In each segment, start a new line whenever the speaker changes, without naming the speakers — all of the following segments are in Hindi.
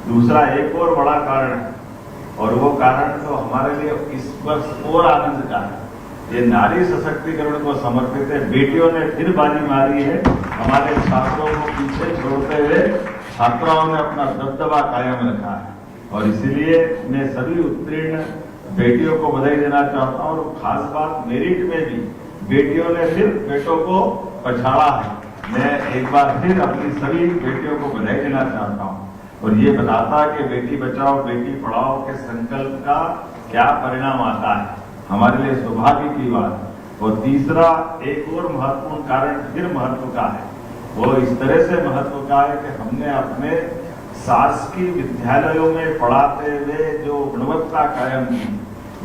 दूसरा एक और बड़ा कारण है, और वो कारण तो हमारे लिए इस वर्ष और आनंद का है। ये नारी सशक्तिकरण को समर्पित है। बेटियों ने फिर बाजी मारी है। हमारे छात्रों को पीछे छोड़ते हुए छात्राओं ने अपना दबदबा कायम रखा है, और इसीलिए मैं सभी उत्तीर्ण बेटियों को बधाई देना चाहता हूं। और खास बात, मेरिट में भी बेटियों ने फिर बेटों को पछाड़ा है। मैं एक बार फिर अपनी सभी बेटियों को बधाई देना चाहता हूं, और ये बताता है कि बेटी बचाओ बेटी पढ़ाओ के संकल्प का क्या परिणाम आता है। हमारे लिए सौभाग्य की बात। और तीसरा एक और महत्वपूर्ण कारण फिर महत्व का है, वो इस तरह से महत्व का है कि हमने अपने शासकीय विद्यालयों में पढ़ाते हुए जो गुणवत्ता कायम की,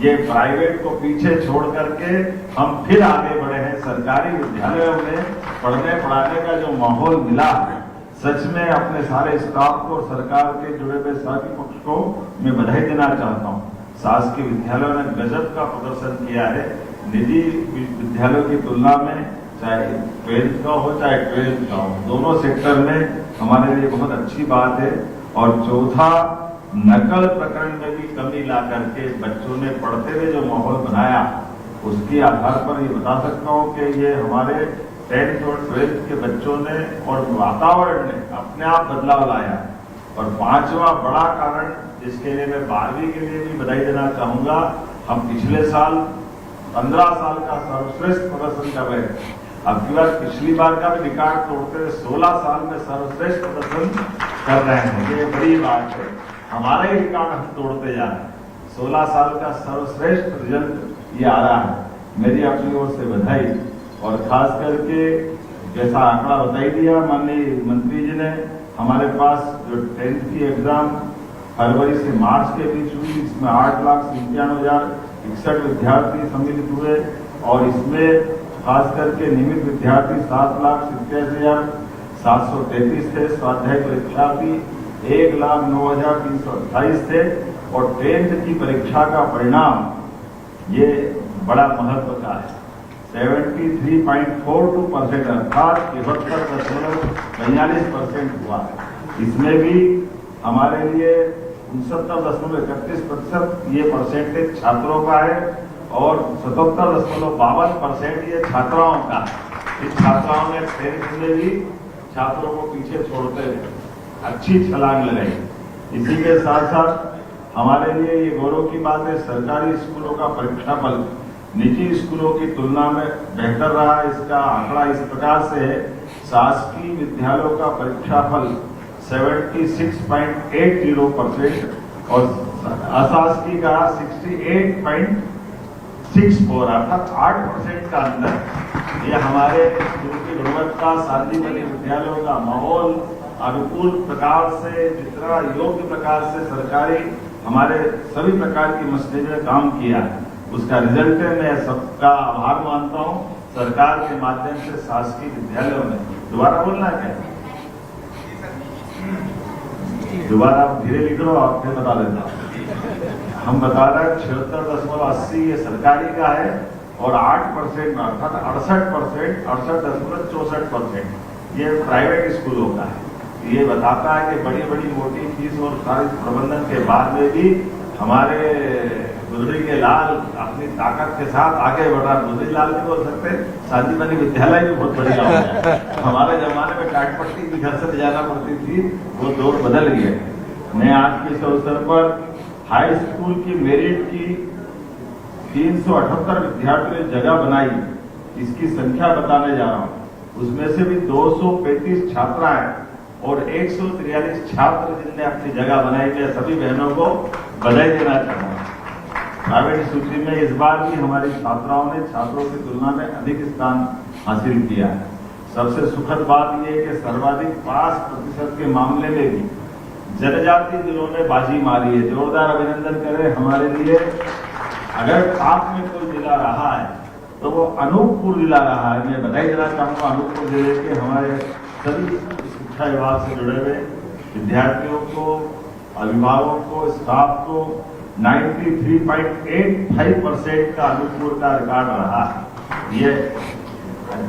ये प्राइवेट को पीछे छोड़ करके हम फिर आगे बढ़े हैं। सरकारी विद्यालयों में पढ़ने पढ़ाने का जो माहौल मिला है, सच में अपने सारे स्टाफ को और सरकार के जुड़े हुए साथी पक्ष को मैं बधाई देना चाहता हूँ। शासकीय विद्यालयों ने गजब का प्रदर्शन किया है। निजी विद्यालयों की तुलना में, चाहे 12th का हो चाहे 12th का हो, दोनों सेक्टर में हमारे लिए बहुत अच्छी बात है। और चौथा, नकल प्रकरण में भी कमी ला करके बच्चों ने पढ़ते हुए जो माहौल बनाया, उसके आधार पर ये बता सकता हूँ कि ये हमारे 10th और 12th के बच्चों ने और वातावरण ने अपने आप बदलाव लाया। और पांचवा बड़ा कारण, जिसके लिए मैं 12वीं के लिए भी बधाई देना चाहूंगा, हम पिछले साल 15 साल का सर्वश्रेष्ठ प्रदर्शन कर रहे थे। अब की बार पिछली बार का भी रिकॉर्ड तोड़ते हुए 16 साल में सर्वश्रेष्ठ प्रदर्शन कर रहे हैं। ये बड़ी बात है, हमारा ही रिकॉर्ड हम तोड़ते जा रहे हैं। 16 साल का सर्वश्रेष्ठ रिजल्ट ये आ रहा है। मेरी अपनी ओर से बधाई। और खास करके जैसा आंकड़ा बताई दिया माननीय मंत्री जी ने, हमारे पास जो 10th की एग्जाम फरवरी से मार्च के बीच हुई, इसमें 8,97,061 विद्यार्थी सम्मिलित हुए, और इसमें खास करके नियमित विद्यार्थी 7,87,733 थे। स्वाध्याय परीक्षार्थी 1,09,328 थे। और 10th की परीक्षा का परिणाम ये बड़ा महत्व का है। 73.42% अर्थात 73.42% हुआ है। इसमें भी हमारे लिए 69.31% ये परसेंटेज छात्रों का है, और 77.52% ये छात्राओं का है। इन छात्राओं ने 10th में भी छात्रों को पीछे छोड़ते हुए अच्छी छलांग लगाई। इसी के साथ साथ हमारे लिए ये गौरव की बात है, सरकारी स्कूलों का परीक्षाफल निजी स्कूलों की तुलना में बेहतर रहा। इसका आंकड़ा इस प्रकार से है, शासकीय विद्यालयों का परीक्षाफल 76.80% और अशासकीय का 68.64, अर्थात 8% का अंतर। ये हमारे स्कूल की गुणवत्ता, शांतिमय विद्यालयों का माहौल अनुकूल प्रकार से, जितना योग्य प्रकार से सरकारी हमारे सभी प्रकार की मशीनरी ने काम किया है, उसका रिजल्ट है। मैं सबका आभार मानता हूं सरकार के माध्यम से शासकीय विद्यालयों में। दोबारा बोलना है क्या? दोबारा आप धीरे लिख लो, आप फिर बता देता हूं। हम बता रहे हैं 76.80 ये सरकारी का है, और 8% अर्थात 68.64% ये प्राइवेट स्कूलों का है। ये बताता है कि बड़ी बड़ी मोटी फीस और सारे प्रबंधन के बाद में भी हमारे गुजरी के लाल अपनी ताकत के साथ आगे बढ़ रहा। गुजरी लाल भी बोल सकते हैं, शांतिमनी विद्यालय भी बहुत बढ़िया हो गया। हमारे जमाने में काटपट्टी भी घर से ले जाना पड़ती थी, वो दौर बदल गए। मैं आज के इस अवसर पर हाई स्कूल की मेरिट की 378 विद्यार्थियों ने जगह बनाई, इसकी संख्या बताने जा रहा हूँ। उसमें से भी 235 छात्राएं और 143 छात्र जिनने अपनी जगह बनाई। मैं सभी बहनों को बधाई देना चाहूंगा। प्राइवेट सूची में इस बार भी हमारी छात्राओं ने छात्रों की तुलना में अधिक स्थान हासिल किया है। सबसे सुखद बात यह है कि सर्वाधिक पास प्रतिशत के मामले में भी जनजाति जिलों ने बाजी मारी है। जोरदार अभिनंदन करें हमारे लिए। अगर साथ में कोई जिला रहा है तो वो अनूपपुर जिला रहा है। मैं बधाई देना चाहूंगा अनूपपुर जिले के हमारे सभी शिक्षा विभाग से जुड़े हुए विद्यार्थियों को, अभिभावकों को, स्टाफ को। 93.85% का अनूपपुर का रिकॉर्ड रहा है। ये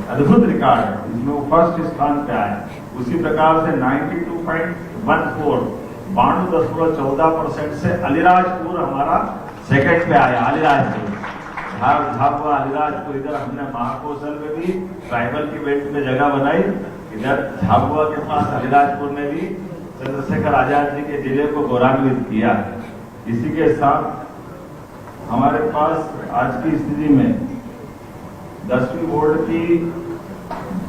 अद्भुत रिकॉर्ड है, इसमें वो फर्स्ट स्थान पे आए। उसी प्रकार से 92.14 92.14% से अलीराजपुर हमारा सेकंड पे आया। अलीराजपुर झाबुआ अलीराजपुर, इधर हमने महाकौशल में भी ट्राइबल की बेल्ट में जगह बनाई। इधर झाबुआ के पास अलीराजपुर ने भी चंद्रशेखर आजाद जी के जिले को गौरवान्वित किया। इसी के साथ हमारे पास आज की स्थिति में 10वीं बोर्ड की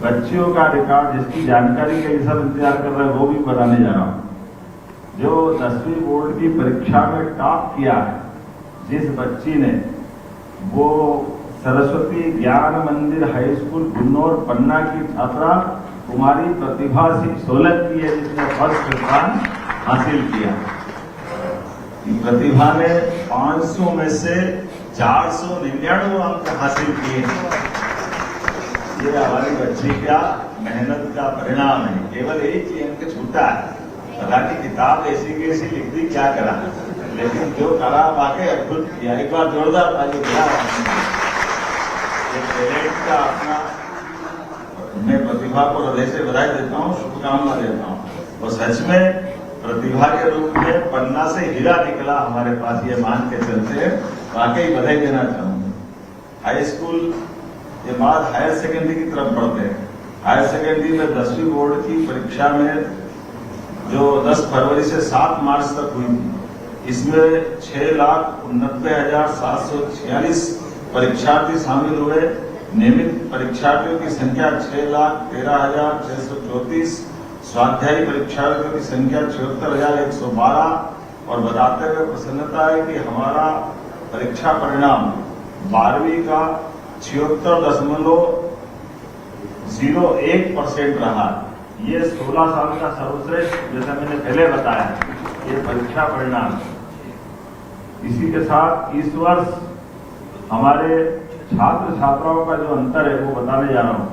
बच्चियों का रिकॉर्ड, जिसकी जानकारी के लिए सब इंतजार कर रहे हैं, वो भी बताने जा रहा हूँ। जो 10वीं बोर्ड की परीक्षा में टॉप किया है, जिस बच्ची ने, वो सरस्वती ज्ञान मंदिर हाई स्कूल गुन्नौर पन्ना की छात्रा कुमारी प्रतिभा सिंह सोलंकी है, जिसने फर्स्ट स्थान हासिल किया। प्रतिभा ने 500 में से 499 अंक हासिल किए। ये हमारी बच्ची का मेहनत का परिणाम है। केवल एक ही अंक छूटा है, पता नहीं किताब ऐसी की ऐसी लिख दी, क्या करा, लेकिन जो करा वाकई अद्भुत किया। एक बार जोरदार ताली दिया। टैलेंट का अपना, मैं प्रतिभा को हृदय से बधाई देता हूँ, शुभकामना देता हूँ। और सच में प्रतिभा के रूप में पन्ना से हीरा निकला हमारे पास, ये मान के चलते वाकई बधाई देना चाहूंगा। हाई स्कूल के बाद हायर सेकेंडरी की तरफ बढ़ते हैं। हायर सेकेंडरी में 10वीं बोर्ड की परीक्षा में जो 10 फरवरी से 7 मार्च तक हुई थी, इसमें 6,89,746 परीक्षार्थी शामिल हुए। नियमित परीक्षार्थियों की संख्या 6,13,634, स्वाध्यायी परीक्षार्थियों की संख्या 76,112। और बताते हुए प्रसन्नता है कि हमारा परीक्षा परिणाम 12वीं का 76.01% रहा। ये 16 साल का सर्वश्रेष्ठ, जैसा मैंने पहले बताया, ये परीक्षा परिणाम। इसी के साथ इस वर्ष हमारे छात्र छात्राओं का जो अंतर है वो बताने जा रहा हूँ।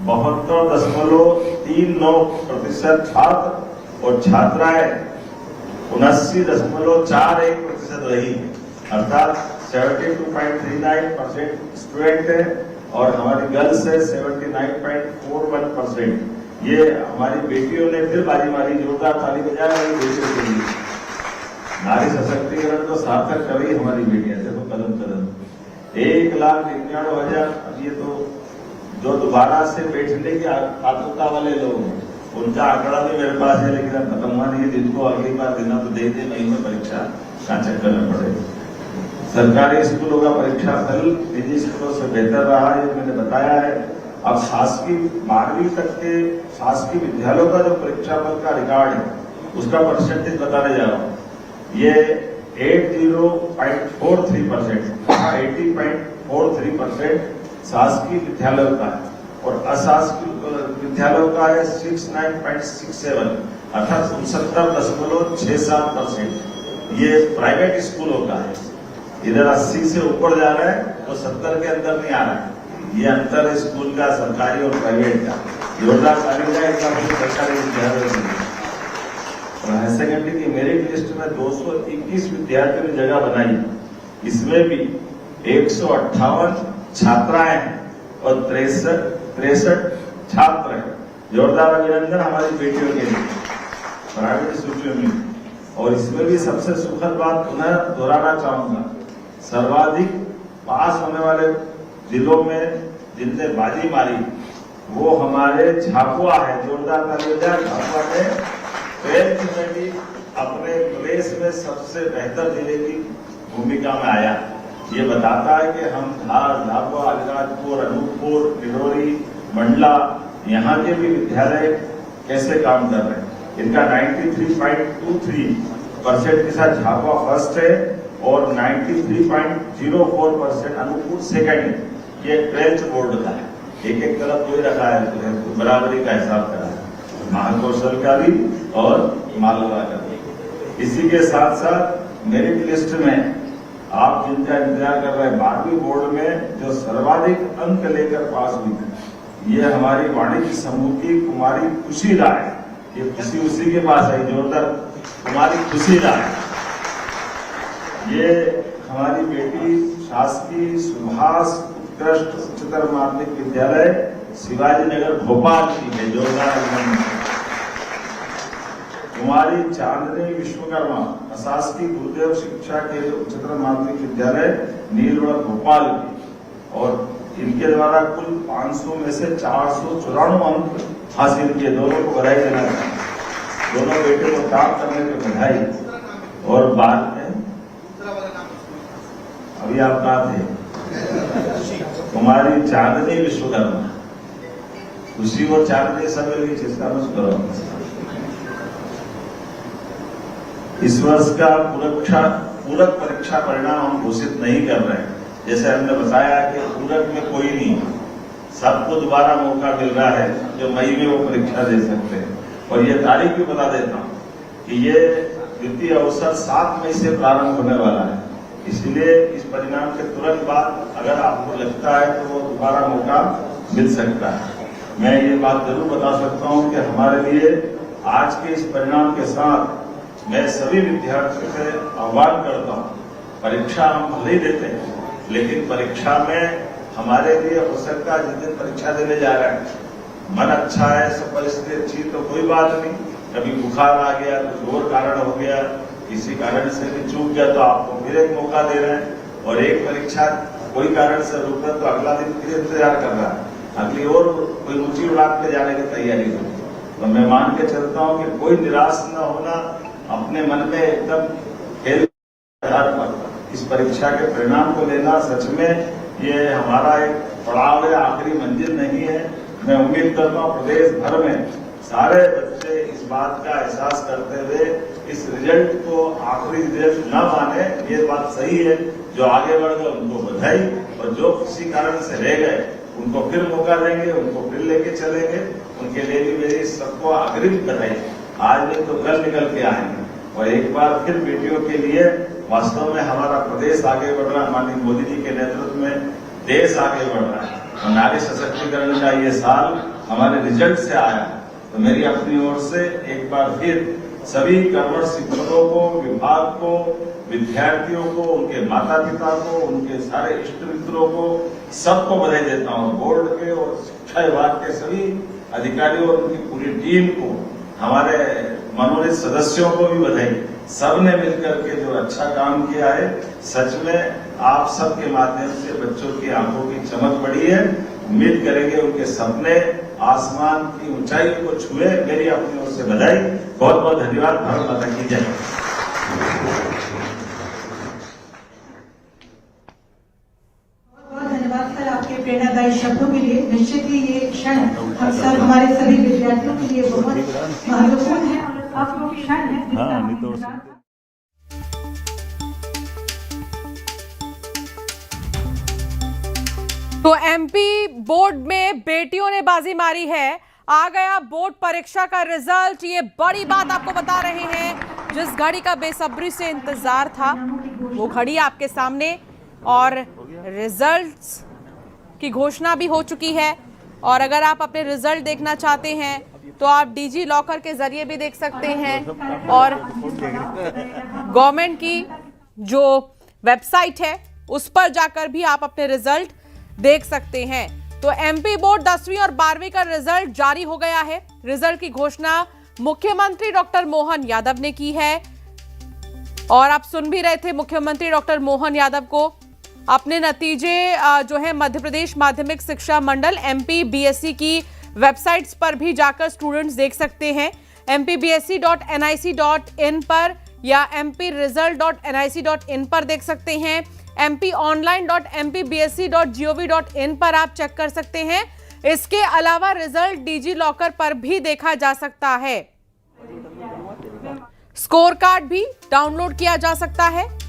72.39% छात्र और छात्राएं 79.41% रही, अर्थात 72.39% स्टूडेंट है और हमारी गर्ल्स है 79.41%। ये हमारी बेटियों ने फिर बाजी मारी, जोरदार ताली बजाए हमारी बेटियों के लिए। नारी सशक्तिकरण तो सार्थक कर रही हमारी बेटियां, देखो कदम कदम। 1,99,000। अब ये तो जो दोबारा से बैठने की आतुरता वाले लोग हैं, उनका आंकड़ा भी मेरे पास है, लेकिन अब खत्म हुआ नहीं है। जिनको अगली बार देना तो दे दे, नहीं में परीक्षा का चक्कर न पड़े। सरकारी स्कूलों का परीक्षा फल निजी स्कूलों से बेहतर रहा, ये मैंने बताया है। अब शासकीय 12वीं तक के शासकीय विद्यालयों का जो परीक्षा फल का रिकॉर्ड है, उसका परसेंटेज बताने जा रहा हूँ। ये 80.43% शासकीय विद्यालयों का है और अशासकीय विद्यालयों का है 69.67, अर्थात 69.67%। ये प्राइवेट स्कूलों का है। इधर 80 से ऊपर जा रहा है तो 70 के अंदर नहीं आ रहा है। ये अंतर है स्कूल का, सरकारी और प्राइवेट का। जोरदार ताली बजाएं सरकारी विद्यालयों में। हायर सेकेंडरी की मेरिट लिस्ट में 221 विद्यार्थियों ने जगह बनाई। इसमें भी 158 छात्राएं हैं और 63 छात्र हैं। जोरदार अभिनंदन हमारी बेटियों के लिए प्राइवेट स्कूलों में। और इसमें भी सबसे सुखद बात पुनः दोहराना चाहूंगा, सर्वाधिक पास होने वाले जिलों में जिनने बाजी मारी वो हमारे झाबुआ है। जोरदार ताली बजाएं। झाबुआ ने 12th में भी अपने प्रदेश में सबसे बेहतर जिले की भूमिका में आया। ये बताता है कि हम धार, झाबुआ, अलीराजपुर, अनूपपुर, डिंडोरी, मंडला, यहाँ के भी विद्यालय कैसे काम कर रहे हैं। इनका 93.23% के साथ झाबुआ फर्स्ट है और 93.04% अनूपपुर सेकंड है। ये 12th बोर्ड का है, एक तरफ कोई रखा है, बराबरी का हिसाब करा है, महाकौशल का भी और मालवा का भी। इसी के साथ साथ मेरिट लिस्ट में आप जिनका इंतजार कर रहे हैं, 12वीं बोर्ड में जो सर्वाधिक अंक लेकर पास हुई थी, ये हमारी वाणिज्य समूह की कुमारी खुशी राय। ये खुशी उसी के पास है, जोरदार कुमारी खुशी राय। ये हमारी बेटी शासकीय सुभाष उत्कृष्ट उच्चतर माध्यमिक विद्यालय शिवाजी नगर भोपाल की है। जोरदार कुमारी चांदनी विश्वकर्मा प्रशासकीय गुरुदेव शिक्षा के उच्चतर माध्यमिक विद्यालय नीलवड़ भोपाल की, और इनके द्वारा कुल 500 में से 494 अंक हासिल किए। दोनों को बधाई देना चाहिए, दोनों बेटे को प्राप्त करने पर बधाई। और बाद में अभी आप कहा थे कुमारी चांदनी विश्वकर्मा, खुशी और चांदनी सब चेष्टा मत करो। इस वर्ष का पूरक परीक्षा परिणाम हम घोषित नहीं कर रहे हैं। जैसे हमने बताया कि पूरक में कोई नहीं, सबको दोबारा मौका मिल रहा है जो मई में वो परीक्षा दे सकते हैं। और ये तारीख भी बता देता हूँ कि ये द्वितीय अवसर 7 मई से प्रारंभ होने वाला है। इसलिए इस परिणाम के तुरंत बाद अगर आपको लगता है तो वो दोबारा मौका मिल सकता है। मैं ये बात जरूर बता सकता हूँ कि हमारे लिए आज के इस परिणाम के साथ मैं सभी विद्यार्थियों से आह्वान करता हूँ, परीक्षा हम भले ही देते हैं, लेकिन परीक्षा में हमारे लिए हो सकता है जिस दिन परीक्षा देने जा रहे हैं मन अच्छा है, सब परिस्थिति अच्छी, तो कोई बात नहीं। कभी बुखार आ गया, कुछ और कारण हो गया, किसी कारण से भी चूक गया, तो आपको फिर एक मौका दे रहे हैं। और एक परीक्षा कोई कारण से रुक गया तो अगला दिन फिर इंतजार कर रहा है, अगली और कोई ऊंची उड़ान पे जाने की तैयारी हो। तो मैं मान के चलता हूँ कि कोई निराश न होना, अपने मन में एकदम खेल आधार पर इस परीक्षा के परिणाम को लेना, सच में ये हमारा एक पड़ाव है, आखिरी मंजिल नहीं है। मैं उम्मीद करता हूँ प्रदेश भर में सारे बच्चे इस बात का एहसास करते हुए इस रिजल्ट को आखिरी रिजल्ट न माने, ये बात सही है। जो आगे बढ़ गए उनको बधाई, और जो किसी कारण से रह गए उनको फिर मौका देंगे, उनको फिर लेके चलेंगे। उनके लिए भी मेरी सबको अग्रिम बधाई। आज नहीं तो कल निकल के आएंगे। और एक बार फिर बेटियों के लिए वास्तव में हमारा प्रदेश आगे बढ़ रहा है, माननीय मोदी जी के नेतृत्व में देश आगे बढ़ रहा है। और नारी सशक्तिकरण का ये साल हमारे रिजल्ट से आया है। तो मेरी अपनी ओर से एक बार फिर सभी कर्मठ शिक्षकों को, विभाग को, विद्यार्थियों को, उनके माता पिता को, उनके सारे इष्ट मित्रों को, सबको बधाई देता हूँ। बोर्ड के और शिक्षा विभाग के सभी अधिकारियों और उनकी पूरी टीम को, हमारे मनोनीत सदस्यों को भी बधाई। सबने मिलकर के जो अच्छा काम किया है, सच में आप सबके माध्यम से बच्चों की आंखों की चमक बढ़ी है। उम्मीद करेंगे उनके सपने आसमान की ऊंचाई को छुए। मेरी अपनी ओर से बधाई। बहुत बहुत धन्यवाद। भारत माता की जय।
बहुत धन्यवाद सर आपके प्रेरणादायी शब्दों के लिए। निश्चित ही ये क्षण हम सब हमारे सभी विद्यार्थियों के लिए बहुत महत्वपूर्ण है और आपको क्षण है जिसका हम इंतजार।
तो एमपी बोर्ड में बेटियों ने बाजी मारी है। आ गया बोर्ड परीक्षा का रिजल्ट। ये बड़ी बात आपको बता रहे हैं। जिस घड़ी का बेसब्री से इंतजार था वो घड़ी आपके सामने, और रिजल्ट्स की घोषणा भी हो चुकी है। और अगर आप अपने रिजल्ट देखना चाहते हैं तो आप डिजी लॉकर के जरिए भी देख सकते हैं, और गवर्नमेंट की जो वेबसाइट है उस पर जाकर भी आप अपने रिजल्ट देख सकते हैं। तो एमपी बोर्ड 10वीं और 12वीं का रिजल्ट जारी हो गया है। रिजल्ट की घोषणा मुख्यमंत्री डॉक्टर मोहन यादव ने की है, और आप सुन भी रहे थे मुख्यमंत्री डॉक्टर मोहन यादव को। अपने नतीजे जो है मध्य प्रदेश माध्यमिक शिक्षा मंडल MPBSE की वेबसाइट्स पर भी जाकर स्टूडेंट्स देख सकते हैं। mpbse.nic.in पर या mpresult.nic.in पर देख सकते हैं। mponline.mpbse.gov.in पर आप चेक कर सकते हैं। इसके अलावा रिजल्ट डिजी लॉकर पर भी देखा जा सकता है। स्कोर कार्ड भी डाउनलोड किया जा सकता है।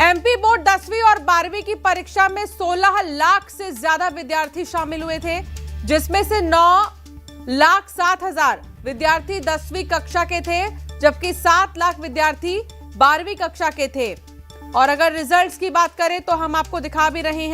एमपी बोर्ड 10वीं और 12वीं की परीक्षा में 16 लाख से ज्यादा विद्यार्थी शामिल हुए थे, जिसमें से 9,07,000 विद्यार्थी 10वीं कक्षा के थे, जबकि 7 लाख विद्यार्थी 12वीं कक्षा के थे। और अगर रिजल्ट्स की बात करें तो हम आपको दिखा भी रहे हैं।